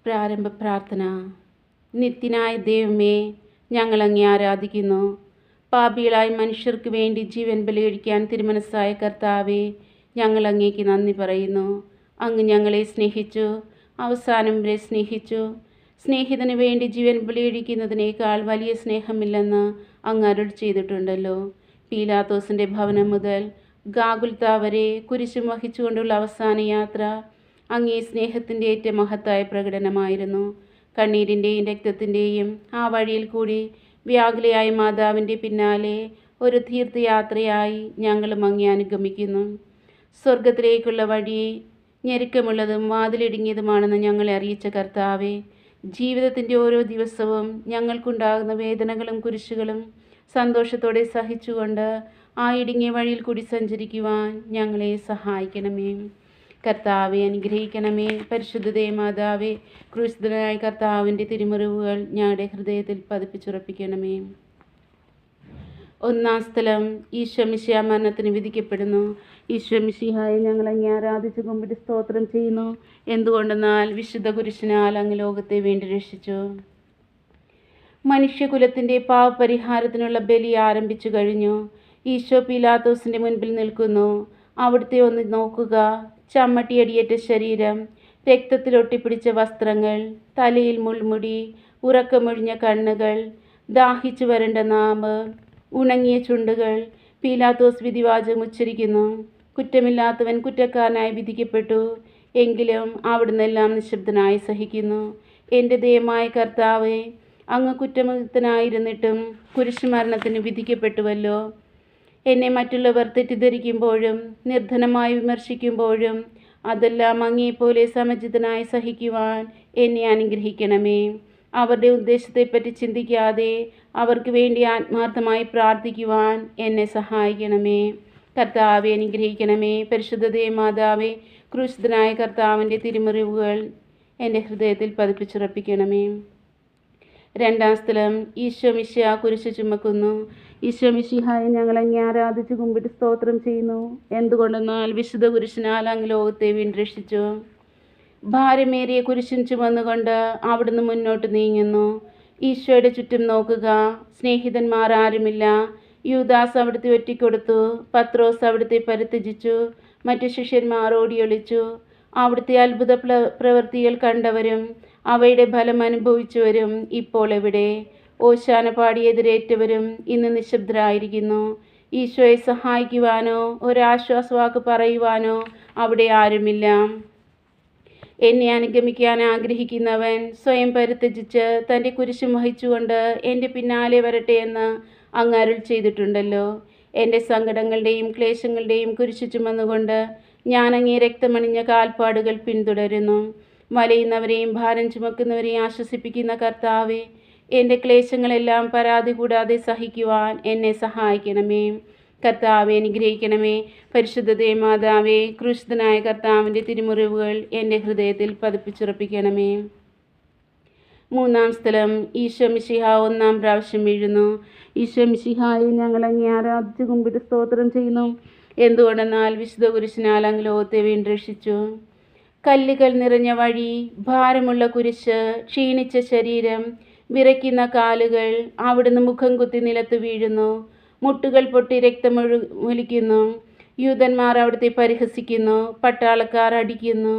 പ്രാരംഭ പ്രാർത്ഥന. നിത്യനായ ദൈവമേ, ഞങ്ങൾ അങ്ങേ ആരാധിക്കുന്നു. പാപികളായ മനുഷ്യർക്ക് വേണ്ടി ജീവൻ ബലികഴിക്കാൻ തിരുമനസ്സായ കർത്താവേ, ഞങ്ങൾ അങ്ങേക്ക് നന്ദി പറയുന്നു. അങ്ങ് ഞങ്ങളെ സ്നേഹിച്ചു, അവസാനം വരെ സ്നേഹിച്ചു. സ്നേഹിതന് വേണ്ടി ജീവൻ ബലികഴിക്കുന്നതിനേക്കാൾ വലിയ സ്നേഹമില്ലെന്ന് അങ്ങ് അരുൾ ചെയ്തിട്ടുണ്ടല്ലോ. പീലാത്തോസിൻ്റെ ഭവനം മുതൽ ഗാഗുൽത്ത വരെ കുരിശും വഹിച്ചുകൊണ്ടുള്ള അവസാന യാത്ര അങ്ങേ സ്നേഹത്തിൻ്റെ ഏറ്റവും മഹത്തായ പ്രകടനമായിരുന്നു. കണ്ണീരിൻ്റെയും രക്തത്തിൻ്റെയും ആ വഴിയിൽ കൂടി വ്യാകുലയായ മാതാവിൻ്റെ പിന്നാലെ ഒരു തീർത്ഥയാത്രയായി ഞങ്ങളും അങ്ങേ അനുഗമിക്കുന്നു. സ്വർഗത്തിലേക്കുള്ള വഴി ഞെരുക്കമുള്ളതും വാതിലിടുങ്ങിയതുമാണെന്ന് ഞങ്ങളെ അറിയിച്ച കർത്താവെ, ജീവിതത്തിൻ്റെ ഓരോ ദിവസവും ഞങ്ങൾക്കുണ്ടാകുന്ന വേദനകളും കുരിശുകളും സന്തോഷത്തോടെ സഹിച്ചുകൊണ്ട് ആ ഇടുങ്ങിയ വഴിയിൽ കൂടി സഞ്ചരിക്കുവാൻ ഞങ്ങളെ സഹായിക്കണമേ. കർത്താവെ അനുഗ്രഹിക്കണമേ. പരിശുദ്ധ മാതാവേ, ക്രൂശിതനായ കർത്താവിൻ്റെ തിരുമുറിവുകൾ ഞങ്ങളുടെ ഹൃദയത്തിൽ പതിപ്പിച്ചുറപ്പിക്കണമേ. ഒന്നാം സ്ഥലം, ഈശോ മിശിഹാ മരണത്തിന് വിധിക്കപ്പെടുന്നു. ഈശോ മിശിഹായെ ഞങ്ങൾ അങ്ങേ ആരാധിച്ച് കുമ്പിട്ട് സ്തോത്രം ചെയ്യുന്നു. എന്തുകൊണ്ടെന്നാൽ വിശുദ്ധ കുരിശിനാൽ അങ്ങ് ലോകത്തെ വേണ്ടി രക്ഷിച്ചു. മനുഷ്യകുലത്തിൻ്റെ പാവപരിഹാരത്തിനുള്ള ബലി ആരംഭിച്ചു കഴിഞ്ഞു. ഈശോ പീലാത്തോസിൻ്റെ മുൻപിൽ നിൽക്കുന്നു. അവിടുത്തെ ഒന്ന് നോക്കുക. ചമ്മട്ടിയടിയേറ്റ ശരീരം, രക്തത്തിൽ ഒട്ടിപ്പിടിച്ച വസ്ത്രങ്ങൾ, തലയിൽ മുൾമുടി, ഉറക്കമൊഴിഞ്ഞ കണ്ണുകൾ, ദാഹിച്ചു വരേണ്ട നാവ്, ഉണങ്ങിയ ചുണ്ടുകൾ. പീലാത്തോസ് വിധിവാചകം ഉച്ചരിക്കുന്നു. കുറ്റമില്ലാത്തവൻ കുറ്റക്കാരനായി വിധിക്കപ്പെട്ടു. എങ്കിലും അവിടുന്നെല്ലാം നിശബ്ദനായി സഹിക്കുന്നു. എൻ്റെ ദൈവമായ കർത്താവേ, അങ്ങ് കുറ്റമുക്തനായിരുന്നിട്ടും കുരിശുമരണത്തിന് വിധിക്കപ്പെട്ടുവല്ലോ. എന്നെ മറ്റുള്ളവർ തെറ്റിദ്ധരിക്കുമ്പോഴും നിർധനമായി വിമർശിക്കുമ്പോഴും അതെല്ലാം അങ്ങേപ്പോലെ സമചിത്തനായി സഹിക്കുവാൻ എന്നെ അനുഗ്രഹിക്കണമേ. അവരുടെ ഉദ്ദേശത്തെപ്പറ്റി ചിന്തിക്കാതെ അവർക്ക് വേണ്ടി ആത്മാർത്ഥമായി പ്രാർത്ഥിക്കുവാൻ എന്നെ സഹായിക്കണമേ. കർത്താവെ അനുഗ്രഹിക്കണമേ. പരിശുദ്ധ മാതാവേ, ക്രൂശിതനായ കർത്താവിൻ്റെ തിരുമുറിവുകൾ എൻ്റെ ഹൃദയത്തിൽ പതിപ്പിച്ചുറപ്പിക്കണമേ. രണ്ടാം സ്ഥലം, ഈശോ മിശിഹാ കുരിശ് ചുമക്കുന്നു. ഈശോ മിശിഹായെ ഞങ്ങൾ അങ്ങേ ആരാധിച്ച് കുമ്പിട്ട് സ്തോത്രം ചെയ്യുന്നു. എന്തുകൊണ്ടെന്നാൽ വിശുദ്ധ കുരിശിനാൽ അങ്ങ് ലോകത്തെ വീണ്ടും രക്ഷിച്ചു. ഭാരമേറിയ കുരിശും ചുമന്നുകൊണ്ട് അവിടുന്ന് മുന്നോട്ട് നീങ്ങുന്നു. ഈശോയുടെ ചുറ്റും നോക്കുക. സ്നേഹിതന്മാർ ആരുമില്ല. യൂദാസ് അവിടുത്തെ ഒറ്റിക്കൊടുത്തു. പത്രോസ് അവിടുത്തെ പരിത്യജിച്ചു. മറ്റു ശിഷ്യന്മാർ ഓടിയൊളിച്ചു. അവിടുത്തെ അത്ഭുത പ്രവൃത്തികൾ കണ്ടവരും അവയുടെ ഫലം അനുഭവിച്ചവരും ഇപ്പോൾ എവിടെ? ഓശാന പാടി എതിരേറ്റവരും ഇന്ന് നിശബ്ദരായിരിക്കുന്നു. ഈശോയെ സഹായിക്കുവാനോ ഒരാശ്വാസവാക്ക് പറയുവാനോ അവിടെ ആരുമില്ല. എന്നെ അനുഗമിക്കാൻ ആഗ്രഹിക്കുന്നവൻ സ്വയം പരിത്യജിച്ച് തൻ്റെ കുരിശും വഹിച്ചുകൊണ്ട് എൻ്റെ പിന്നാലെ വരട്ടെ എന്ന് അങ്ങ് അരുൾ ചെയ്തിട്ടുണ്ടല്ലോ. എൻ്റെ സങ്കടങ്ങളുടെയും ക്ലേശങ്ങളുടെയും കുരിശു ചുമന്നുകൊണ്ട് ഞാൻ അങ്ങേ രക്തമണിഞ്ഞ കാൽപ്പാടുകൾ പിന്തുടരുന്നു. വലയുന്നവരെയും ഭാരം ചുമക്കുന്നവരെയും ആശ്വസിപ്പിക്കുന്ന കർത്താവെ, എൻ്റെ ക്ലേശങ്ങളെല്ലാം പരാതി കൂടാതെ സഹിക്കുവാൻ എന്നെ സഹായിക്കണമേ. കർത്താവെ അനുഗ്രഹിക്കണമേ. പരിശുദ്ധ മാതാവേ, ക്രൂശിതനായ കർത്താവിൻ്റെ തിരുമുറിവുകൾ എൻ്റെ ഹൃദയത്തിൽ പതിപ്പിച്ചുറപ്പിക്കണമേ. മൂന്നാം സ്ഥലം, ഈശോ മിശിഹാ ഒന്നാം പ്രാവശ്യം വീഴുന്നു. ഈശോ മിശിഹായെ ഞങ്ങൾ അങ്ങേ ആരാധിച്ച് കുമ്പിട്ട് സ്തോത്രം ചെയ്യുന്നു. എന്തുകൊണ്ടെന്നാൽ വിശുദ്ധ കുരിശിനാൽ അങ്ങ് ലോകത്തെ വീണ്ടും രക്ഷിച്ചു. കല്ലുകൾ നിറഞ്ഞ വഴി, ഭാരമുള്ള കുരിശ്, ക്ഷീണിച്ച ശരീരം, വിറയ്ക്കുന്ന കാലുകൾ. അവിടുന്ന് മുഖം കുത്തി നിലത്ത് വീഴുന്നു. മുട്ടുകൾ പൊട്ടി രക്തമൊലിക്കുന്നു. യൂതന്മാർ അവിടുത്തെ പരിഹസിക്കുന്നു. പട്ടാളക്കാർ അടിക്കുന്നു.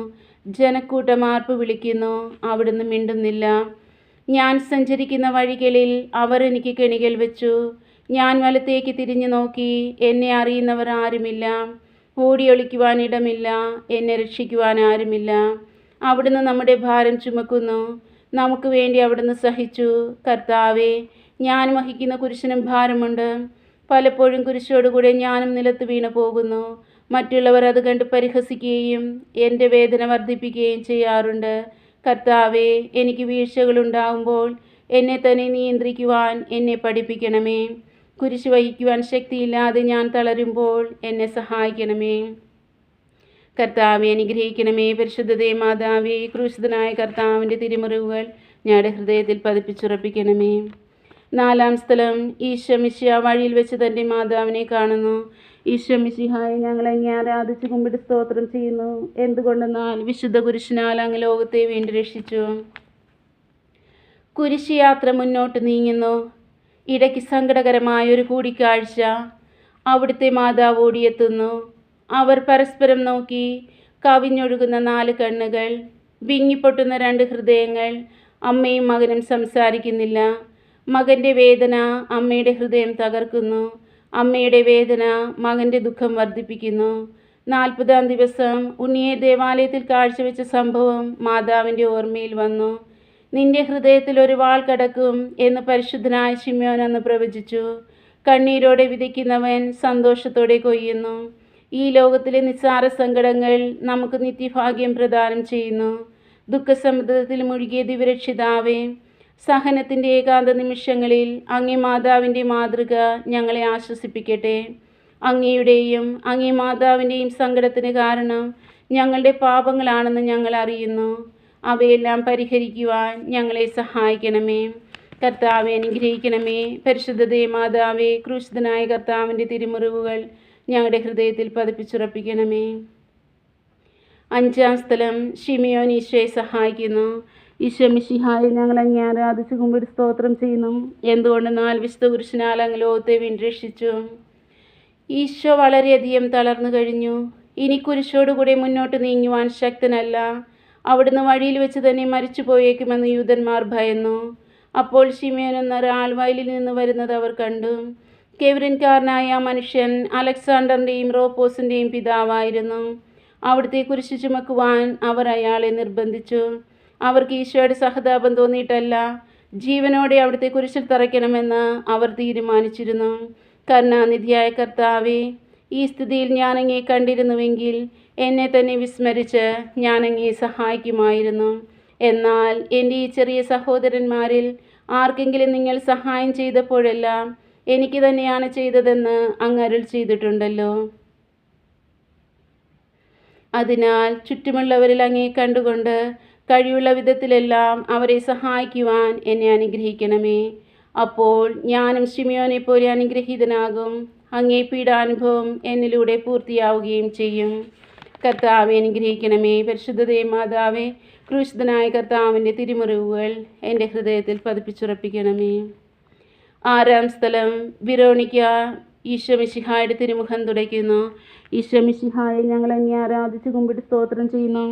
ജനക്കൂട്ടം ആർപ്പ് വിളിക്കുന്നു. അവിടുന്ന് മിണ്ടുന്നില്ല. ഞാൻ സഞ്ചരിക്കുന്ന വഴികളിൽ അവർ എനിക്ക് കെണികൾ വെച്ചു. ഞാൻ വലത്തേക്ക് തിരിഞ്ഞു നോക്കി. എന്നെ അറിയുന്നവർ ആരുമില്ല. ഓടിയൊളിക്കുവാൻ ഇടമില്ല. എന്നെ രക്ഷിക്കുവാൻ ആരുമില്ല. അവിടുന്ന് നമ്മുടെ ഭാരം ചുമക്കുന്നു. നമുക്ക് വേണ്ടി അവിടുന്ന് സഹിച്ചു. കർത്താവെ, ഞാൻ വഹിക്കുന്ന കുരിശിനും ഭാരമുണ്ട്. പലപ്പോഴും കുരിശോടുകൂടെ ഞാനും നിലത്ത് വീണു പോകുന്നു. മറ്റുള്ളവർ അത് കണ്ട് പരിഹസിക്കുകയും എൻ്റെ വേദന വർദ്ധിപ്പിക്കുകയും ചെയ്യാറുണ്ട്. കർത്താവെ, എനിക്ക് വീഴ്ചകളുണ്ടാകുമ്പോൾ എന്നെ തന്നെ നിയന്ത്രിക്കുവാൻ എന്നെ പഠിപ്പിക്കണമേ. കുരിശ് വഹിക്കുവാൻ ശക്തിയില്ലാതെ ഞാൻ തളരുമ്പോൾ എന്നെ സഹായിക്കണമേ. കർത്താവെ അനുഗ്രഹിക്കണമേ. പരിശുദ്ധ മാതാവേ, ക്രൂശിതനായ കർത്താവിൻ്റെ തിരുമുറിവുകൾ ഞങ്ങളുടെ ഹൃദയത്തിൽ പതിപ്പിച്ചുറപ്പിക്കണമേ. നാലാം സ്ഥലം, ഈശോ മിശിഹാ വഴിയിൽ വെച്ച് തൻ്റെ മാതാവിനെ കാണുന്നു. ഈശോ മിശിഹായെ ഞങ്ങൾ അങ്ങേ ആരാധിച്ച് കുമ്പിട്ട് സ്തോത്രം ചെയ്യുന്നു. എന്തുകൊണ്ടെന്നാൽ വിശുദ്ധ കുരിശിനാൽ അങ്ങ് ലോകത്തെ വീണ്ടും രക്ഷിച്ചു. കുരിശ് യാത്ര മുന്നോട്ട് നീങ്ങുന്നു. ഇടയ്ക്ക് സങ്കടകരമായൊരു കൂടിക്കാഴ്ച. അവിടുത്തെ മാതാവ് ഓടിയെത്തുന്നു. അവർ പരസ്പരം നോക്കി. കവിഞ്ഞൊഴുകുന്ന 4 കണ്ണുകൾ, വിങ്ങിപ്പൊട്ടുന്ന 2 ഹൃദയങ്ങൾ. അമ്മയും മകനും സംസാരിക്കുന്നില്ല. മകൻ്റെ വേദന അമ്മയുടെ ഹൃദയം തകർക്കുന്നു. അമ്മയുടെ വേദന മകൻ്റെ ദുഃഖം വർദ്ധിപ്പിക്കുന്നു. 40-ാം ദിവസം ഉണ്ണിയെ ദേവാലയത്തിൽ കാഴ്ചവെച്ച സംഭവം മാതാവിൻ്റെ ഓർമ്മയിൽ വന്നു. നിന്റെ ഹൃദയത്തിൽ ഒരു വാൾ കടക്കും എന്ന് പരിശുദ്ധനായ ശിമ്യോൻ അന്ന് പ്രവചിച്ചു. കണ്ണീരോടെ വിതയ്ക്കുന്നവൻ സന്തോഷത്തോടെ കൊയ്യുന്നു. ഈ ലോകത്തിലെ നിസ്സാര സങ്കടങ്ങൾ നമുക്ക് നിത്യഭാഗ്യം പ്രദാനം ചെയ്യുന്നു. ദുഃഖസമുദ്രത്തിൽ മുഴുകിയ ദിവ്യരക്ഷിതാവേ, സഹനത്തിൻ്റെ ഏകാന്ത നിമിഷങ്ങളിൽ അങ്ങേ മാതാവിൻ്റെ മാതൃക ഞങ്ങളെ ആശ്വസിപ്പിക്കട്ടെ. അങ്ങയുടെയും അങ്ങേ മാതാവിൻ്റെയും സങ്കടത്തിന് കാരണം ഞങ്ങളുടെ പാപങ്ങളാണെന്ന് ഞങ്ങൾ അറിയുന്നു. അവയെല്ലാം പരിഹരിക്കുവാൻ ഞങ്ങളെ സഹായിക്കണമേ. കർത്താവെ അനുഗ്രഹിക്കണമേ. പരിശുദ്ധ മാതാവേ, ക്രൂശിതനായ കർത്താവിൻ്റെ തിരുമുറിവുകൾ ഞങ്ങളുടെ ഹൃദയത്തിൽ പതിപ്പിച്ചുറപ്പിക്കണമേ. 5-ാം സ്ഥലം, ശിമിയോൻ ഈശോയെ സഹായിക്കുന്നു. ഈശോ മിശിഹായെ ഞങ്ങൾ അങ്ങേ ആരാധിച്ച് കുമ്പിട്ട് സ്തോത്രം ചെയ്യുന്നു. എന്തുകൊണ്ടെന്നാൽ വിശുദ്ധ കുരിശിനാൽ അങ്ങ് ലോകത്തെ വീണ്ടും രക്ഷിച്ചു. ഈശോ വളരെയധികം തളർന്നു കഴിഞ്ഞു. ഇനി കുരിശോടുകൂടെ മുന്നോട്ട് നീങ്ങുവാൻ ശക്തനല്ല. അവിടുന്ന് വഴിയിൽ വെച്ച് തന്നെ മരിച്ചു പോയേക്കുമെന്ന് യൂതന്മാർ ഭയന്നു. അപ്പോൾ ശിമിയോൻ എന്നൊരാൾ വയലിൽ നിന്ന് വരുന്നത് അവർ കണ്ടു. കെവ്രിൻകാരനായ ആ മനുഷ്യൻ അലക്സാണ്ടറിൻ്റെയും റോപ്പോസിൻ്റെയും പിതാവായിരുന്നു. അവിടുത്തെ കുരിശ് ചുമക്കുവാൻ അവർ അയാളെ നിർബന്ധിച്ചു. അവർക്ക് ഈശോയുടെ സഹതാപം തോന്നിയിട്ടല്ല, ജീവനോടെ അവിടുത്തെ കുരിശിൽ തറയ്ക്കണമെന്ന് അവർ തീരുമാനിച്ചിരുന്നു. കരുണാനിധിയായ കർത്താവേ, ഈ സ്ഥിതിയിൽ ഞാനങ്ങേ കണ്ടിരുന്നുവെങ്കിൽ എന്നെ തന്നെ വിസ്മരിച്ച് ഞാനങ്ങേ സഹായിക്കുമായിരുന്നു. എന്നാൽ എൻ്റെ ഈ ചെറിയ സഹോദരന്മാരിൽ ആർക്കെങ്കിലും നിങ്ങൾ സഹായം ചെയ്തപ്പോഴെല്ലാം എനിക്ക് തന്നെയാണ് ചെയ്തതെന്ന് അങ്ങ് അരുൾ ചെയ്തിട്ടുണ്ടല്ലോ. അതിനാൽ ചുറ്റുമുള്ളവരിൽ അങ്ങേ കണ്ടുകൊണ്ട് കഴിവുള്ള വിധത്തിലെല്ലാം അവരെ സഹായിക്കുവാൻ എന്നെ അനുഗ്രഹിക്കണമേ. അപ്പോൾ ഞാനും ശിമിയോനെ പോലെ അനുഗ്രഹീതനാകും. അങ്ങേ പീഡാനുഭവം എന്നിലൂടെ പൂർത്തിയാവുകയും ചെയ്യും. കർത്താവെ അനുഗ്രഹിക്കണമേ. പരിശുദ്ധ മാതാവേ, ക്രൂശിതനായ കർത്താവിൻ്റെ തിരുമുറിവുകൾ എൻ്റെ ഹൃദയത്തിൽ പതിപ്പിച്ചുറപ്പിക്കണമേ. 6-ാം സ്ഥലം, വെറോണിക്ക ഈശോ മിശിഹായുടെ തിരുമുഖം തുടയ്ക്കുന്നു. ഈശോ മിശിഹായെ ഞങ്ങൾ അങ്ങേ ആരാധിച്ച് കുമ്പിട്ട് സ്തോത്രം ചെയ്യുന്നു.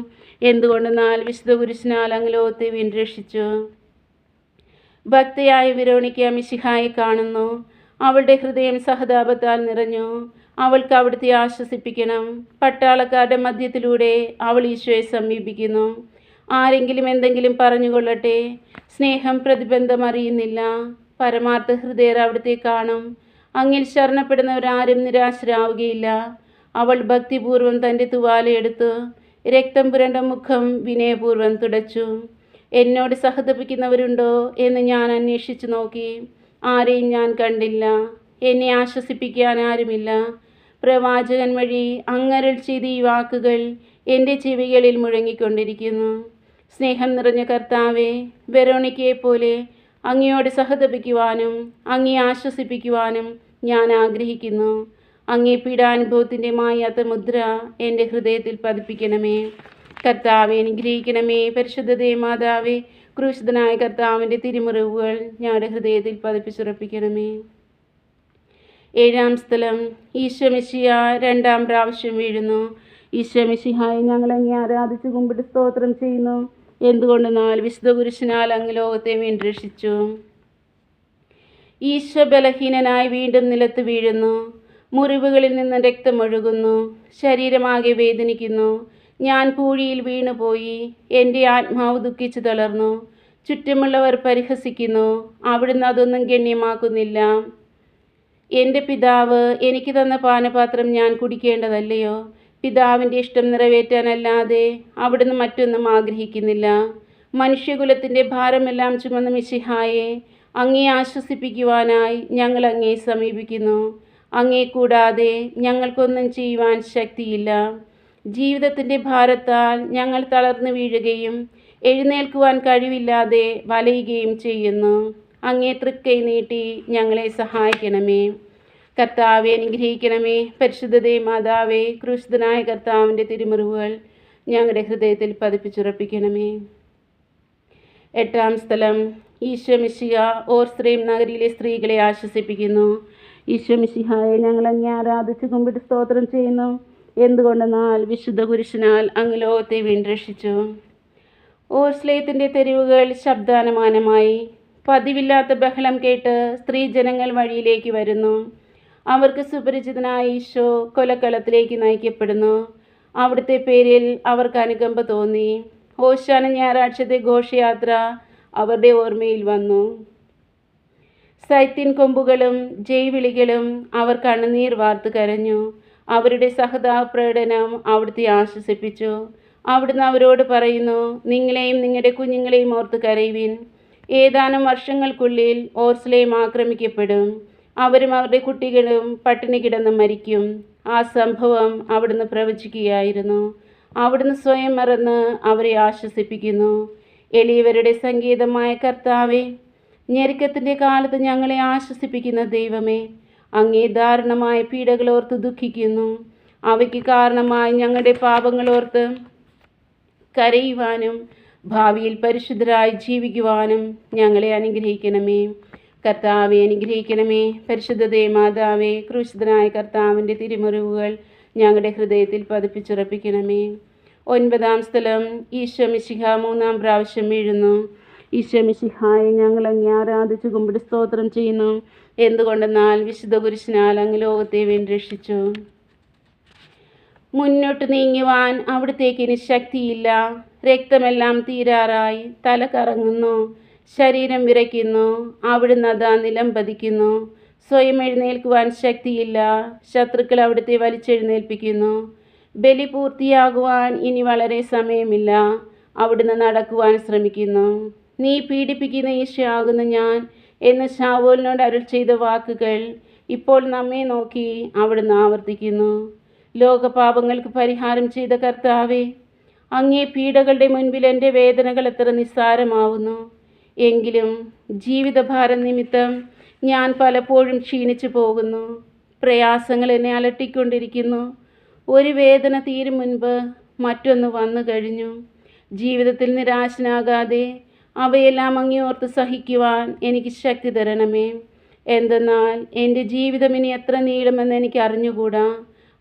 എന്തുകൊണ്ടെന്നാൽ വിശുദ്ധ കുരിശിനാൽ അങ്ങ് ലോകത്തെ വീണ്ടും രക്ഷിച്ചു. ഭക്തയായ വെറോണിക്ക മിശിഹായെ കാണുന്നു. അവളുടെ ഹൃദയം സഹതാപത്താൽ നിറഞ്ഞു. അവൾക്ക് അവിടുത്തെ ആശ്വസിപ്പിക്കണം. പട്ടാളക്കാരുടെ മധ്യത്തിലൂടെ അവൾ ഈശോയെ സമീപിക്കുന്നു. ആരെങ്കിലും എന്തെങ്കിലും പറഞ്ഞുകൊള്ളട്ടെ, സ്നേഹം പ്രതിബന്ധം അറിയുന്നില്ല. പരമാർത്ഥ ഹൃദയർ അവിടുത്തെ കാണും. അങ്ങിൽ ശരണപ്പെടുന്നവരാരും നിരാശരാവുകയില്ല. അവൾ ഭക്തിപൂർവ്വം തൻ്റെ തുവാലയെടുത്തു രക്തം പുരണ്ട മുഖം വിനയപൂർവ്വം തുടച്ചു. എന്നോട് സഹതപിക്കുന്നവരുണ്ടോ എന്ന് ഞാൻ അന്വേഷിച്ചു നോക്കി. ആരെയും ഞാൻ കണ്ടില്ല. എന്നെ ആശ്വസിപ്പിക്കാൻ ആരുമില്ല. പ്രവാചകൻ വഴി അങ്ങരുൾ ചെയ്ത ഈ വാക്കുകൾ എൻ്റെ ചെവികളിൽ മുഴങ്ങിക്കൊണ്ടിരിക്കുന്നു. സ്നേഹം നിറഞ്ഞ കർത്താവെ, വെറോണിക്കയെപ്പോലെ അങ്ങയോട് സഹതപിക്കുവാനും അങ്ങയെ ആശ്വസിപ്പിക്കുവാനും ഞാൻ ആഗ്രഹിക്കുന്നു. അങ്ങേ പീഡാനുഭവത്തിൻ്റെ മായാത്ത മുദ്ര എൻ്റെ ഹൃദയത്തിൽ പതിപ്പിക്കണമേ. കർത്താവെ അനുഗ്രഹിക്കണമേ. പരിശുദ്ധ മാതാവേ, ക്രൂശിതനായ കർത്താവിൻ്റെ തിരുമുറിവുകൾ ഞങ്ങളുടെ ഹൃദയത്തിൽ പതിപ്പിച്ചുറപ്പിക്കണമേ. 7-ാം സ്ഥലം, ഈശോ മിശിഹ 2-ാം പ്രാവശ്യം വീഴുന്നു. ഈശോ മിശിഹായെ ഞങ്ങൾ അങ്ങേ ആരാധിച്ച് കുമ്പിട്ട് സ്തോത്രം ചെയ്യുന്നു. എന്തുകൊണ്ടെന്നാൽ വിശുദ്ധ കുരിശിനാൽ അങ്ങ് ലോകത്തെ വീണ്ടും രക്ഷിച്ചു. ഈശോ ബലഹീനനായി വീണ്ടും നിലത്ത് വീഴുന്നു. മുറിവുകളിൽ നിന്ന് രക്തമൊഴുകുന്നു. ശരീരമാകെ വേദനിക്കുന്നു. ഞാൻ പൂഴിയിൽ വീണുപോയി. എൻ്റെ ആത്മാവ് ദുഃഖിച്ചു തളർന്നു. ചുറ്റുമുള്ളവർ പരിഹസിക്കുന്നു. അവിടുന്ന് അതൊന്നും ഗണ്യമാക്കുന്നില്ല. എൻ്റെ പിതാവ് എനിക്ക് തന്ന പാനപാത്രം ഞാൻ കുടിക്കേണ്ടതല്ലയോ? പിതാവിൻ്റെ ഇഷ്ടം നിറവേറ്റാനല്ലാതെ അവിടുന്ന് മറ്റൊന്നും ആഗ്രഹിക്കുന്നില്ല. മനുഷ്യകുലത്തിൻ്റെ ഭാരമെല്ലാം ചുമന്ന മിശിഹായെ, അങ്ങയെ ആശ്വസിപ്പിക്കുവാനായി ഞങ്ങൾ അങ്ങയെ സമീപിക്കുന്നു. അങ്ങേ കൂടാതെ ഞങ്ങൾക്കൊന്നും ചെയ്യുവാൻ ശക്തിയില്ല. ജീവിതത്തിൻ്റെ ഭാരത്താൽ ഞങ്ങൾ തളർന്നു വീഴുകയും എഴുന്നേൽക്കുവാൻ കഴിവില്ലാതെ വലയുകയും ചെയ്യുന്നു. അങ്ങേ തൃക്കൈ നീട്ടി ഞങ്ങളെ സഹായിക്കണമേ. കർത്താവെ അനുഗ്രഹിക്കണമേ. പരിശുദ്ധതേ മാതാവേ, ക്രൂശിതനായ കർത്താവിൻ്റെ തിരുമുറിവുകൾ ഞങ്ങളുടെ ഹൃദയത്തിൽ പതിപ്പിച്ചുറപ്പിക്കണമേ. 8-ാം സ്ഥലം, ഈശോ മിശിഹ ഓർസ്രേം നഗരിയിലെ സ്ത്രീകളെ ആശ്വസിപ്പിക്കുന്നു. ഈശോ മിശിഹായെ ഞങ്ങൾ അങ്ങേ ആരാധിച്ച് കുമ്പിട്ട് സ്തോത്രം ചെയ്യുന്നു. എന്തുകൊണ്ടെന്നാൽ വിശുദ്ധ കുരിശിനാൽ അങ്ങ് ലോകത്തെ വീണ്ടുരക്ഷിച്ചു. ഓർസ്ലേത്തിൻ്റെ തെരുവുകൾ ശബ്ദാനമാനമായി. പതിവില്ലാത്ത ബഹളം കേട്ട് സ്ത്രീജനങ്ങൾ വഴിയിലേക്ക് വരുന്നു. അവർക്ക് സുപരിചിതനായ ഈശോ കൊലക്കളത്തിലേക്ക് നയിക്കപ്പെടുന്നു. അവിടുത്തെ പേരിൽ അവർക്ക് അനുകമ്പ തോന്നി. ഓശാന ഞായറാഴ്ചത്തെ ഘോഷയാത്ര അവരുടെ ഓർമ്മയിൽ വന്നു. സൈത്തിൻ കൊമ്പുകളും ജയ്വിളികളും അവർ കണ്ണുനീർ വാർത്ത് കരഞ്ഞു. അവരുടെ സഹതാപ പ്രകടനം അവിടുത്തെ ആശ്വസിപ്പിച്ചു. അവിടുന്ന് അവരോട് പറയുന്നു, നിങ്ങളെയും നിങ്ങളുടെ കുഞ്ഞുങ്ങളെയും ഓർത്ത് കരയുവിൻ. ഏതാനും വർഷങ്ങൾക്കുള്ളിൽ ഓർസ്ലേം ആക്രമിക്കപ്പെടും. അവരും അവരുടെ കുട്ടികളും പട്ടിണി കിടന്ന് മരിക്കും. ആ സംഭവം അവിടുന്ന് പ്രവചിക്കുകയായിരുന്നു. അവിടുന്ന് സ്വയം മറന്ന് അവരെ ആശ്വസിപ്പിക്കുന്നു. എളിയവരുടെ സംഗീതമായ കർത്താവേ, ഞെരുക്കത്തിൻ്റെ കാലത്ത് ഞങ്ങളെ ആശ്വസിപ്പിക്കുന്ന ദൈവമേ, അങ്ങേ ദാരുണമായ പീഡകളോർത്ത് ദുഃഖിക്കുന്നു. അവയ്ക്ക് കാരണമായി ഞങ്ങളുടെ പാപങ്ങളോർത്ത് കരയുവാനും ഭാവിയിൽ പരിശുദ്ധരായി ജീവിക്കുവാനും ഞങ്ങളെ അനുഗ്രഹിക്കണമേ. കർത്താവെ അനുഗ്രഹിക്കണമേ. പരിശുദ്ധതേ മാതാവേ, ക്രൂശിതനായ കർത്താവിൻ്റെ തിരുമുറിവുകൾ ഞങ്ങളുടെ ഹൃദയത്തിൽ പതിപ്പിച്ചുറപ്പിക്കണമേ. 9-ാം സ്ഥലം, ഈശോ മിശിഹ 3-ാം പ്രാവശ്യം വീഴുന്നു. ഈശോ മിശിഹായെ ഞങ്ങൾ അങ്ങേ ആരാധിച്ച് കുമ്പിട്ട് സ്തോത്രം ചെയ്യുന്നു. എന്തുകൊണ്ടെന്നാൽ വിശുദ്ധ കുരിശിനാൽ അങ്ങ് ലോകത്തെ വീണ്ടുരക്ഷിച്ചു. മുന്നോട്ട് നീങ്ങുവാൻ അവിടുത്തേക്ക് ഇനി ശക്തിയില്ല. രക്തമെല്ലാം തീരാറായി. തല കറങ്ങുന്നു, ശരീരം വിറയ്ക്കുന്നു. അവിടുന്ന് അതാ നിലം പതിക്കുന്നു. സ്വയം എഴുന്നേൽക്കുവാൻ ശക്തിയില്ല. ശത്രുക്കൾ അവിടുത്തെ വലിച്ചെഴുന്നേൽപ്പിക്കുന്നു. ബലി പൂർത്തിയാകുവാൻ ഇനി വളരെ സമയമില്ല. അവിടുന്ന് നടക്കുവാൻ ശ്രമിക്കുന്നു. നീ പീഡിപ്പിക്കുന്ന ഈശോ ആകുന്നു ഞാൻ എന്ന് ശാവൂലിനോട് അരുൾ ചെയ്ത വാക്കുകൾ ഇപ്പോൾ നമ്മെ നോക്കി അവിടുന്ന് ആവർത്തിക്കുന്നു. ലോകപാപങ്ങൾക്ക് പരിഹാരം ചെയ്ത കർത്താവേ, അങ്ങേ പീഡകളുടെ മുൻപിൽ എൻ്റെ വേദനകൾ എത്ര നിസ്സാരമാവുന്നു. എങ്കിലും ജീവിതഭാരം നിമിത്തം ഞാൻ പലപ്പോഴും ക്ഷീണിച്ചു പോകുന്നു. പ്രയാസങ്ങൾ എന്നെ അലട്ടിക്കൊണ്ടിരിക്കുന്നു. ഒരു വേദന തീരും മുൻപ് മറ്റൊന്ന് വന്നു കഴിഞ്ഞു. ജീവിതത്തിൽ നിരാശനാകാതെ അവയെല്ലാം അങ്ങേയോർത്ത് സഹിക്കുവാൻ എനിക്ക് ശക്തി തരണമേ. എന്തെന്നാൽ എൻ്റെ ജീവിതം ഇനി എത്ര നീളുമെന്ന് എനിക്ക് അറിഞ്ഞുകൂടാ.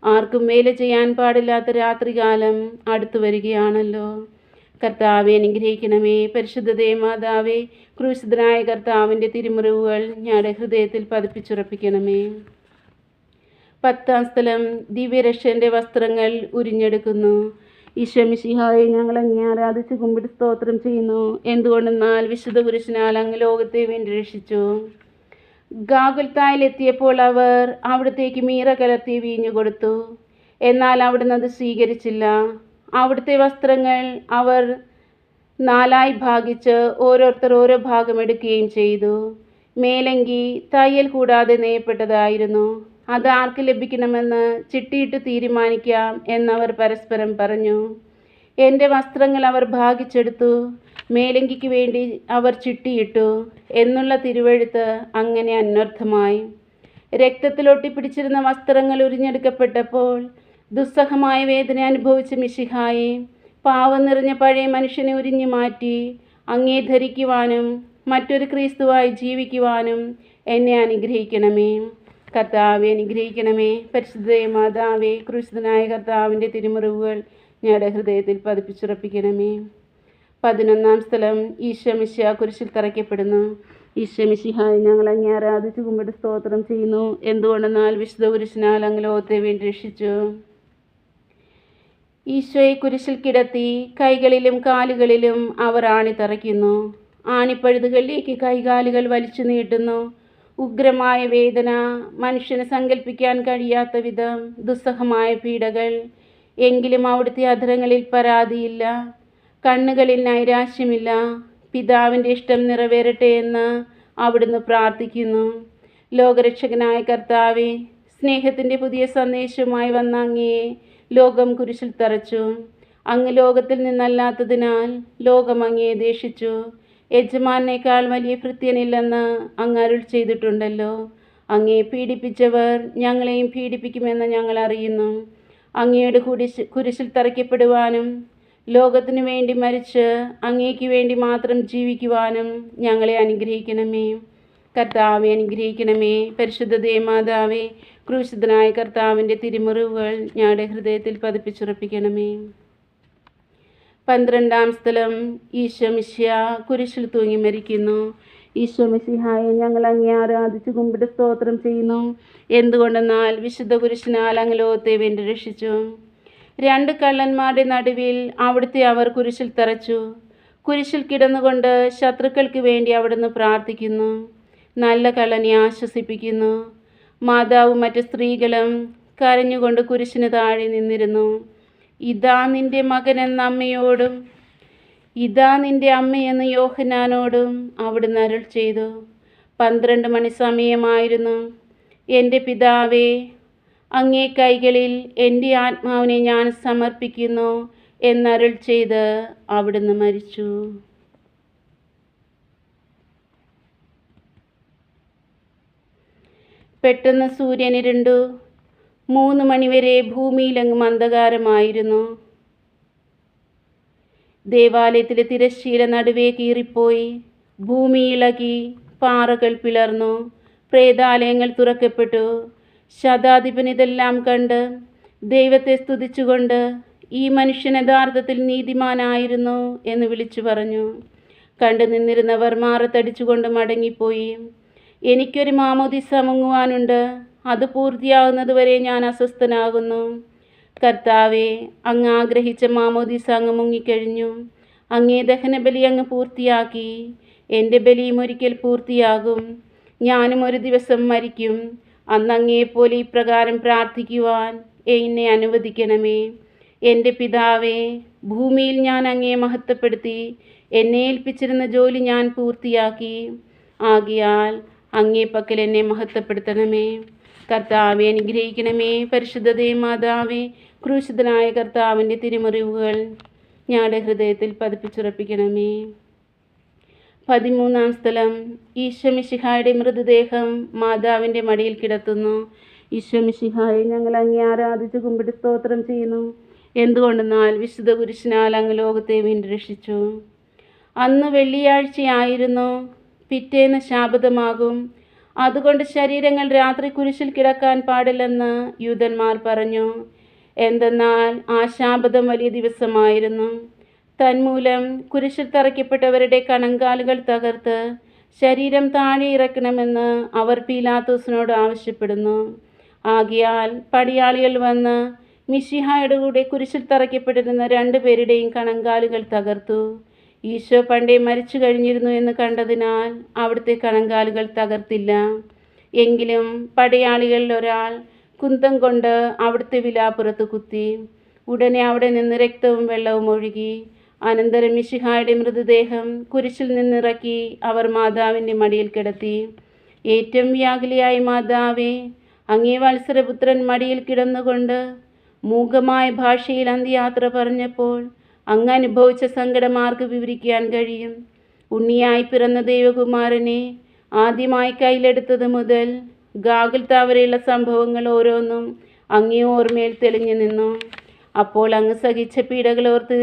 ആർക്കും വേല ചെയ്യാൻ പാടില്ലാത്ത രാത്രികാലം അടുത്തു വരികയാണല്ലോ. കർത്താവെ അനുഗ്രഹിക്കണമേ. പരിശുദ്ധതേ മാതാവേ, ക്രൂശിതനായ കർത്താവിൻ്റെ തിരുമുറിവുകൾ ഞങ്ങളുടെ ഹൃദയത്തിൽ പതിപ്പിച്ചുറപ്പിക്കണമേ. 10-ാം സ്ഥലം, ദിവ്യരക്ഷൻ്റെ വസ്ത്രങ്ങൾ ഉരിഞ്ഞെടുക്കുന്നു. ഈശോ മിശിഹായെ ഞങ്ങൾ അങ്ങേ ആരാധിച്ച് കുമ്പിട്ട് സ്തോത്രം ചെയ്യുന്നു. എന്തുകൊണ്ടെന്നാൽ വിശുദ്ധ കുരിശിനാൽ അങ്ങ് ലോകത്തെ വീണ്ടുരക്ഷിച്ചു. ഗാഗുൽത്തായിലെത്തിയപ്പോൾ അവർ അവിടത്തേക്ക് മീറ കലർത്തി വീഞ്ഞു കൊടുത്തു. എന്നാൽ അവിടുന്ന് അത് സ്വീകരിച്ചില്ല. അവിടുത്തെ വസ്ത്രങ്ങൾ അവർ 4 ഭാഗിച്ച് ഓരോരുത്തർ ഓരോ ഭാഗം എടുക്കുകയും ചെയ്തു. മേലങ്കി തയ്യൽ കൂടാതെ നെയ്യപ്പെട്ടതായിരുന്നു. അത് ആർക്ക് ലഭിക്കണമെന്ന് ചിട്ടിയിട്ട് തീരുമാനിക്കാം എന്നവർ പരസ്പരം പറഞ്ഞു. എൻ്റെ വസ്ത്രങ്ങൾ അവർ ഭാഗിച്ചെടുത്തു, മേലങ്കിക്ക് വേണ്ടി അവർ ചിട്ടിയിട്ടു എന്നുള്ള തിരുവെഴുത്ത് അങ്ങനെ അന്വർത്ഥമായി. രക്തത്തിലൊട്ടിപ്പിടിച്ചിരുന്ന വസ്ത്രങ്ങൾ ഉരിഞ്ഞെടുക്കപ്പെട്ടപ്പോൾ ദുസ്സഹമായ വേദന അനുഭവിച്ച മിശിഹായെ, പാവം നിറഞ്ഞ പഴയ മനുഷ്യനെ ഉരിഞ്ഞു മാറ്റി അങ്ങേ ധരിക്കുവാനും മറ്റൊരു ക്രിസ്തുവായി ജീവിക്കുവാനും എന്നെ അനുഗ്രഹിക്കണമേ. കർത്താവെ അനുഗ്രഹിക്കണമേ. പരിശുദ്ധ മാതാവേ, ക്രൂശിതനായ കർത്താവിൻ്റെ തിരുമുറിവുകൾ ഞങ്ങളുടെ ഹൃദയത്തിൽ പതിപ്പിച്ചുറപ്പിക്കണമേ. 11-ാം സ്ഥലം, ഈശോ മിശിഹ കുരിശിൽ തറയ്ക്കപ്പെടുന്നു. ഈശോ മിശിഹായെ ഞങ്ങൾ അങ്ങേ ആരാധിച്ച് കുമ്പിട്ട് സ്തോത്രം ചെയ്യുന്നു. എന്തുകൊണ്ടെന്നാൽ വിശുദ്ധ കുരിശിനാൽ അങ്ങ് ലോകത്തെ വീണ്ടുരക്ഷിച്ചു. ഈശോയെ കുരിശിൽ കിടത്തി കൈകളിലും കാലുകളിലും അവർ ആണി തറയ്ക്കുന്നു. ആണിപ്പഴുതുകളിലേക്ക് കൈകാലുകൾ വലിച്ചു നീട്ടുന്നു. ഉഗ്രമായ വേദന, മനുഷ്യന് സങ്കല്പിക്കാൻ കഴിയാത്ത വിധം ദുസ്സഹമായ പീഡകൾ. എങ്കിലും അവിടുത്തെ അധരങ്ങളിൽ പരാതിയില്ല, കണ്ണുകളിൽ നൈരാശ്യമില്ല. പിതാവിൻ്റെ ഇഷ്ടം നിറവേറട്ടെ എന്ന് അവിടുന്ന് പ്രാർത്ഥിക്കുന്നു. ലോകരക്ഷകനായ കർത്താവെ, സ്നേഹത്തിൻ്റെ പുതിയ സന്ദേശവുമായി വന്ന അങ്ങയെ ലോകം കുരിശിൽ തറച്ചു. അങ്ങ് ലോകത്തിൽ നിന്നല്ലാത്തതിനാൽ ലോകം അങ്ങയെ ദേഷിച്ചു. യജമാനേക്കാൾ വലിയ ഭൃത്യനില്ലെന്ന് അങ്ങ് അരുൾ ചെയ്തിട്ടുണ്ടല്ലോ. അങ്ങയെ പീഡിപ്പിച്ചവർ ഞങ്ങളെയും പീഡിപ്പിക്കുമെന്ന് ഞങ്ങൾ അറിയുന്നു. അങ്ങയുടെ കുരിശിൽ തറയ്ക്കപ്പെടുവാനും ലോകത്തിനു വേണ്ടി മരിച്ച് അങ്ങേക്ക് വേണ്ടി മാത്രം ജീവിക്കുവാനും ഞങ്ങളെ അനുഗ്രഹിക്കണമേ. കർത്താവെ അനുഗ്രഹിക്കണമേ. പരിശുദ്ധ ദേവമാതാവേ, ക്രൂശിതനായ കർത്താവിൻ്റെ തിരുമുറിവുകൾ ഞങ്ങളുടെ ഹൃദയത്തിൽ പതിപ്പിച്ചുറപ്പിക്കണമേ. 12-ാം സ്ഥലം. ഈശോ മിശിഹാ കുരിശിൽ തൂങ്ങി മരിക്കുന്നു. ഈശോ മിശിഹായെ ഞങ്ങൾ അങ്ങേ ആരാധിച്ച് കുമ്പിട്ട് സ്തോത്രം ചെയ്യുന്നു. എന്തുകൊണ്ടെന്നാൽ വിശുദ്ധ കുരിശിനാൽ അങ്ങ് ലോകത്തെ വേണ്ടി രക്ഷിച്ചു. 2 കള്ളന്മാരുടെ നടുവിൽ അവിടുത്തെ അവർ കുരിശിൽ തറച്ചു. കുരിശിൽ കിടന്നുകൊണ്ട് ശത്രുക്കൾക്ക് വേണ്ടി അവിടുന്ന് പ്രാർത്ഥിക്കുന്നു. നല്ല കള്ളനെ ആശ്വസിപ്പിക്കുന്നു. മാതാവും മറ്റ് സ്ത്രീകളും കരഞ്ഞുകൊണ്ട് കുരിശിന് താഴെ നിന്നിരുന്നു. ഇതാ നിന്റെ മകനെന്ന അമ്മയോടും ഇതാ നിന്റെ അമ്മയെന്ന് യോഹന്നാനോടും അവിടുന്ന് അരുൾ ചെയ്തു. 12 മണി സമയമായിരുന്നു. എൻ്റെ പിതാവേ, അങ്ങേ കൈകളിൽ എൻ്റെ ആത്മാവിനെ ഞാൻ സമർപ്പിക്കുന്നു എന്നരുൾ ചെയ്ത് അവിടുന്ന് മരിച്ചു. പെട്ടെന്ന് സൂര്യൻ ഇരുണ്ടു. 3 മണിവരെ ഭൂമിയിലെങ്ങും അന്ധകാരമായിരുന്നു. ദേവാലയത്തിലെ തിരശ്ശീല നടുവേ കീറിപ്പോയി. ഭൂമി ഇളകി, പാറകൾ പിളർന്നു, പ്രേതാലയങ്ങൾ തുറക്കപ്പെട്ടു. ശതാധിപൻ ഇതെല്ലാം കണ്ട് ദൈവത്തെ സ്തുതിച്ചുകൊണ്ട് ഈ മനുഷ്യൻ യഥാർത്ഥത്തിൽ നീതിമാനായിരുന്നു എന്ന് വിളിച്ചു പറഞ്ഞു. കണ്ടു നിന്നിരുന്നവർ മാറത്തടിച്ചുകൊണ്ട് മടങ്ങിപ്പോയി. എനിക്കൊരു മാമോദിസ മുങ്ങുവാനുണ്ട്, അത് പൂർത്തിയാകുന്നതുവരെ ഞാൻ അസ്വസ്ഥനാകുന്നു. കർത്താവെ, അങ്ങ് ആഗ്രഹിച്ച മാമോദിസ അങ്ങ് മുങ്ങിക്കഴിഞ്ഞു. അങ്ങേ ദഹനബലി അങ്ങ് പൂർത്തിയാക്കി. എൻ്റെ ബലിയും ഒരിക്കൽ പൂർത്തിയാകും. ഞാനും ഒരു ദിവസം മരിക്കും. അന്ന് അങ്ങേപ്പോലെ ഇപ്രകാരം പ്രാർത്ഥിക്കുവാൻ എന്നെ അനുവദിക്കണമേ. എൻ്റെ പിതാവേ, ഭൂമിയിൽ ഞാൻ അങ്ങയെ മഹത്വപ്പെടുത്തി. എന്നെ ഏൽപ്പിച്ചിരുന്ന ജോലി ഞാൻ പൂർത്തിയാക്കി. ആകയാൽ അങ്ങേ പക്കൽ എന്നെ മഹത്വപ്പെടുത്തണമേ. കർത്താവെ അനുഗ്രഹിക്കണമേ. പരിശുദ്ധ ദേവമാതാവേ, ക്രൂശിതനായ കർത്താവിൻ്റെ തിരുമുറിവുകൾ ഞങ്ങളുടെ ഹൃദയത്തിൽ പതിപ്പിച്ചുറപ്പിക്കണമേ. 13-ാം സ്ഥലം. ഈശോ മിശിഹായുടെ മൃതദേഹം മാതാവിൻ്റെ മടിയിൽ കിടത്തുന്നു. ഈശോ മിശിഹായെ ഞങ്ങൾ അങ്ങേ ആരാധിച്ച് കുമ്പിട്ട് സ്തോത്രം ചെയ്യുന്നു. എന്തുകൊണ്ടെന്നാൽ വിശുദ്ധ കുരിശിനാൽ അങ്ങ് ലോകത്തെ വീണ്ടും രക്ഷിച്ചു. അന്ന് വെള്ളിയാഴ്ചയായിരുന്നു. പിറ്റേന്ന് ശാബതമാകും. അതുകൊണ്ട് ശരീരങ്ങൾ രാത്രി കുരിശിൽ കിടക്കാൻ പാടില്ലെന്ന് യൂദന്മാർ പറഞ്ഞു. എന്തെന്നാൽ ആ ശാബതം വലിയ ദിവസമായിരുന്നു. തന്മൂലം കുരിശിൽ തറയ്ക്കപ്പെട്ടവരുടെ കണങ്കാലുകൾ തകർത്ത് ശരീരം താഴെ ഇറക്കണമെന്ന് അവർ പീലാത്തോസിനോട് ആവശ്യപ്പെടുന്നു. ആകയാൽ പടയാളികൾ വന്ന് മിശിഹായുടെ കൂടെ കുരിശിൽ തറയ്ക്കപ്പെട്ടിരുന്ന 2 പേരുടെയും കണങ്കാലുകൾ തകർത്തു. ഈശോ പണ്ടേ മരിച്ചു കഴിഞ്ഞിരുന്നു എന്ന് കണ്ടതിനാൽ അവിടുത്തെ കണങ്കാലുകൾ തകർത്തില്ല. എങ്കിലും പടയാളികളിൽ ഒരാൾ കുന്തം കൊണ്ട് അവിടുത്തെ വിലാപ്പുറത്ത് കുത്തി. ഉടനെ അവിടെ നിന്ന് രക്തവും വെള്ളവും ഒഴുകി. അനന്തരം മിശിഹായുടെ മൃതദേഹം കുരിശിൽ നിന്നിറക്കി അവർ മാതാവിൻ്റെ മടിയിൽ കിടത്തി. ഏറ്റവും വ്യാകുലയായ മാതാവേ, അങ്ങേ വത്സരപുത്രൻ മടിയിൽ കിടന്നുകൊണ്ട് മൂകമായ ഭാഷയിൽ അന്ത്യയാത്ര പറഞ്ഞപ്പോൾ അങ്ങ് അനുഭവിച്ച സങ്കടം ആർക്ക് വിവരിക്കാൻ കഴിയും? ഉണ്ണിയായി പിറന്ന ദൈവകുമാരനെ ആദ്യമായി കയ്യിലെടുത്തത് മുതൽ ഗാഗുൽത്ത വരെയുള്ള സംഭവങ്ങൾ ഓരോന്നും അങ്ങേ ഓർമ്മയിൽ തെളിഞ്ഞു നിന്നു. അപ്പോൾ അങ്ങ് സഹിച്ച പീഡകളോർത്ത്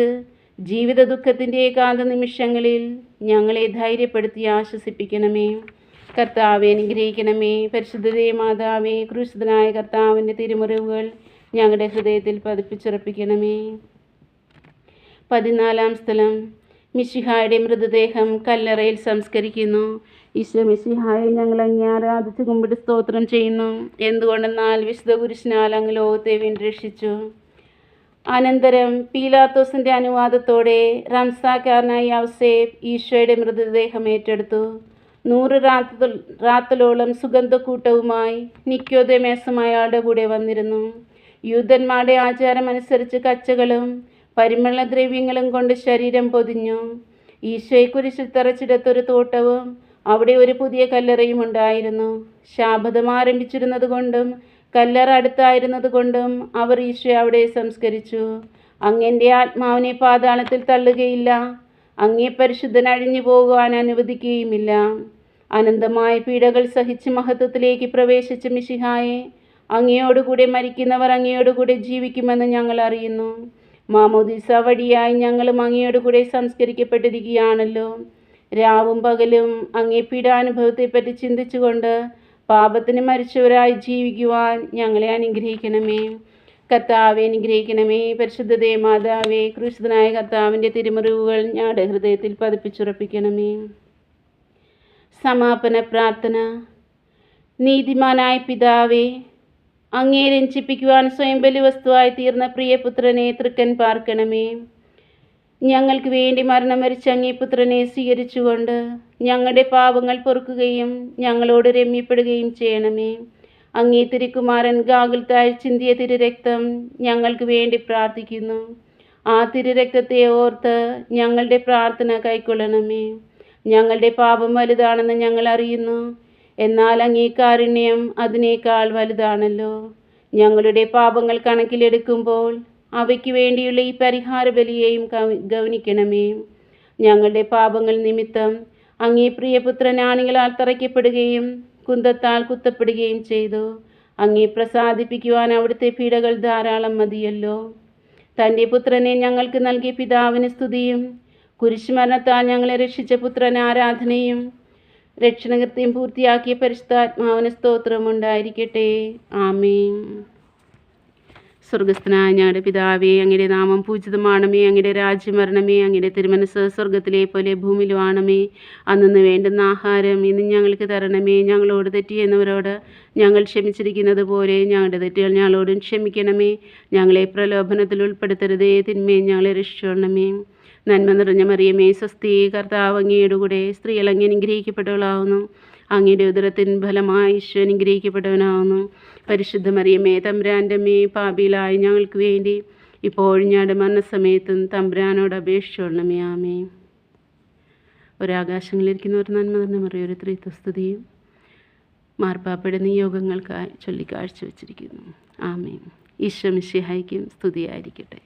ജീവിത ദുഃഖത്തിൻ്റെ ഏകാന്ത നിമിഷങ്ങളിൽ ഞങ്ങളെ ധൈര്യപ്പെടുത്തി ആശ്വസിപ്പിക്കണമേ. കർത്താവെ അനുഗ്രഹിക്കണമേ. പരിശുദ്ധ ദേവമാതാവേ, ക്രൂശിതനായ കർത്താവിൻ്റെ തിരുമുറിവുകൾ ഞങ്ങളുടെ ഹൃദയത്തിൽ പതിപ്പിച്ചുറപ്പിക്കണമേ. 14-ാം സ്ഥലം. മിശിഹായുടെ മൃതദേഹം കല്ലറയിൽ സംസ്കരിക്കുന്നു. ഈശോ മിശിഹായെ ഞങ്ങൾ അങ്ങേ ആരാധിച്ച് കുമ്പിട്ട് സ്തോത്രം ചെയ്യുന്നു. എന്തുകൊണ്ടെന്നാൽ വിശുദ്ധ കുരിശിനാൽ അങ്ങ് ലോകത്തെ വീണ്ടും രക്ഷിച്ചു. അനന്തരം പീലാത്തോസിൻ്റെ അനുവാദത്തോടെ റംസാക്കാരനായ യൗസേപ്പ് ഈശോയുടെ മൃതദേഹം ഏറ്റെടുത്തു. 100 റാത്തലോളം സുഗന്ധക്കൂട്ടവുമായി നിക്കോദേമോസും അയാളുടെ കൂടെ വന്നിരുന്നു. യൂദന്മാരുടെ ആചാരമനുസരിച്ച് കച്ചകളും പരിമളദ്രവ്യങ്ങളും കൊണ്ട് ശരീരം പൊതിഞ്ഞു. ഈശോയെ കുരിശിൽ തറച്ചിടത്തൊരു തോട്ടവും അവിടെ ഒരു പുതിയ കല്ലറയും ഉണ്ടായിരുന്നു. ശാബതം ആരംഭിച്ചിരുന്നത് കൊണ്ടും കല്ലറ അടുത്തായിരുന്നത് കൊണ്ടും അവർ ഈശോയെ അവിടെ സംസ്കരിച്ചു. അങ്ങൻ്റെ ആത്മാവിനെ പാതാളത്തിൽ തള്ളുകയില്ല. അങ്ങേ പരിശുദ്ധൻ അഴിഞ്ഞു പോകുവാൻ അനുവദിക്കുകയുമില്ല. അനന്തമായ പീഡകൾ സഹിച്ച് മഹത്വത്തിലേക്ക് പ്രവേശിച്ച മിശിഹായെ, അങ്ങയോടുകൂടെ മരിക്കുന്നവർ അങ്ങയോടുകൂടെ ജീവിക്കുമെന്ന് ഞങ്ങൾ അറിയുന്നു. മാമോദീസ വഴിയായി ഞങ്ങളും അങ്ങയോടുകൂടെ സംസ്കരിക്കപ്പെട്ടിരിക്കുകയാണല്ലോ. രാവും പകലും അങ്ങേ പീഡാനുഭവത്തെപ്പറ്റി ചിന്തിച്ചുകൊണ്ട് പാപത്തിന് മരിച്ചവരായി ജീവിക്കുവാൻ ഞങ്ങളെ അനുഗ്രഹിക്കണമേ. കർത്താവെ അനുഗ്രഹിക്കണമേ. പരിശുദ്ധ ദേവമാതാവേ, ക്രൂശിതനായ കർത്താവിൻ്റെ തിരുമുറിവുകൾ ഞങ്ങളുടെ ഹൃദയത്തിൽ പതിപ്പിച്ചുറപ്പിക്കണമേ. സമാപന പ്രാർത്ഥന. നീതിമാനായ പിതാവേ, അങ്ങേ രഞ്ജിപ്പിക്കുവാൻ സ്വയം ബലിവസ്തുവായി തീർന്ന പ്രിയപുത്രനെ തൃക്കൻ പാർക്കണമേ. ഞങ്ങൾക്ക് വേണ്ടി മരണം വരിച്ച അങ്ങേ പുത്രനെ സ്വീകരിച്ചുകൊണ്ട് ഞങ്ങളുടെ പാപങ്ങൾ പൊറുക്കുകയും ഞങ്ങളോട് രമ്യപ്പെടുകയും ചെയ്യണമേ. അങ്ങേ തിരുക്കുമാരൻ ഗാഗുൽത്തായിൽ ചിന്തിയ തിരുരക്തം ഞങ്ങൾക്ക് വേണ്ടി പ്രാർത്ഥിക്കുന്നു. ആ തിരുരക്തത്തെ ഓർത്ത് ഞങ്ങളുടെ പ്രാർത്ഥന കൈക്കൊള്ളണമേ. ഞങ്ങളുടെ പാപം വലുതാണെന്ന് ഞങ്ങൾ അറിയുന്നു, എന്നാൽ അങ്ങേ കാരുണ്യം അതിനേക്കാൾ വലുതാണല്ലോ. ഞങ്ങളുടെ പാപങ്ങൾ കണക്കിലെടുക്കുമ്പോൾ അവയ്ക്ക് വേണ്ടിയുള്ള ഈ പരിഹാര ബലിയെയും ഗൗനിക്കണമേ. ഞങ്ങളുടെ പാപങ്ങൾ നിമിത്തം അങ്ങേ പ്രിയപുത്രൻ ആണികളാൽ തറയ്ക്കപ്പെടുകയും കുന്തത്താൽ കുത്തപ്പെടുകയും ചെയ്തു. അങ്ങേ പ്രസാദിപ്പിക്കുവാൻ അവിടുത്തെ പീഡകൾ ധാരാളം മതിയല്ലോ. തൻ്റെ പുത്രനെ ഞങ്ങൾക്ക് നൽകിയ പിതാവിന് സ്തുതിയും കുരിശുമരണത്താൽ ഞങ്ങളെ രക്ഷിച്ച പുത്രൻ ആരാധനയും രക്ഷണകൃത്യം പൂർത്തിയാക്കിയ പരിശുദ്ധാത്മാവിന് സ്തോത്രമുണ്ടായിരിക്കട്ടെ. ആമേൻ. സ്വർഗസ്ഥനായ ഞങ്ങളുടെ പിതാവേ, അങ്ങയുടെ നാമം പൂജിതമാണമേ. അങ്ങയുടെ രാജ്യം വരണമേ. അങ്ങയുടെ തിരുമനസ് സ്വർഗത്തിലെ പോലെ ഭൂമിയിലുമാണമേ. അന്നു വേണ്ടുന്ന ആഹാരം ഇന്ന് ഞങ്ങൾക്ക് തരണമേ. ഞങ്ങളോട് തെറ്റ് ചെയ്യുന്നവരോട് ഞങ്ങൾ ക്ഷമിച്ചിരിക്കുന്നത് പോലെ ഞങ്ങളുടെ തെറ്റുകൾ ഞങ്ങളോടും ക്ഷമിക്കണമേ. ഞങ്ങളെ പ്രലോഭനത്തിൽ ഉൾപ്പെടുത്തരുതേ, തിന്മയെ ഞങ്ങളെ രക്ഷിക്കണമേ. നന്മ നിറഞ്ഞ മറിയമേ, സ്വസ്തി, കർത്താവ് അങ്ങയുടെ കൂടെ, സ്ത്രീകൾ അങ്ങ് അനുഗ്രഹിക്കപ്പെട്ടവളാവുന്നു. അങ്ങയുടെ ഉദരത്തിൻ ഫലമായി ഈശോ അനുഗ്രഹിക്കപ്പെട്ടവനാവുന്നു. പരിശുദ്ധ മറിയമേ, തമ്പുരാൻ്റെ അമ്മേ, പാപികളായ ഞങ്ങൾക്ക് വേണ്ടി ഇപ്പോഴും ഞങ്ങളുടെ മരണസമയത്തും തമ്പുരാനോട് അപേക്ഷിച്ചോളണമേ. ആമേൻ. ഒരാകാശങ്ങളിലിരിക്കുന്ന ഒരു നന്മ നിറഞ്ഞ മറിയ ഒരു ത്രിത്വസ്തുതിയും മാർപ്പാപ്പയുടെ നിയോഗങ്ങൾക്കായി ചൊല്ലി കാഴ്ചവെച്ചിരിക്കുന്നു. ആമേൻ. ഈശോ മിശിഹായ്ക്കും സ്തുതിയായിരിക്കട്ടെ.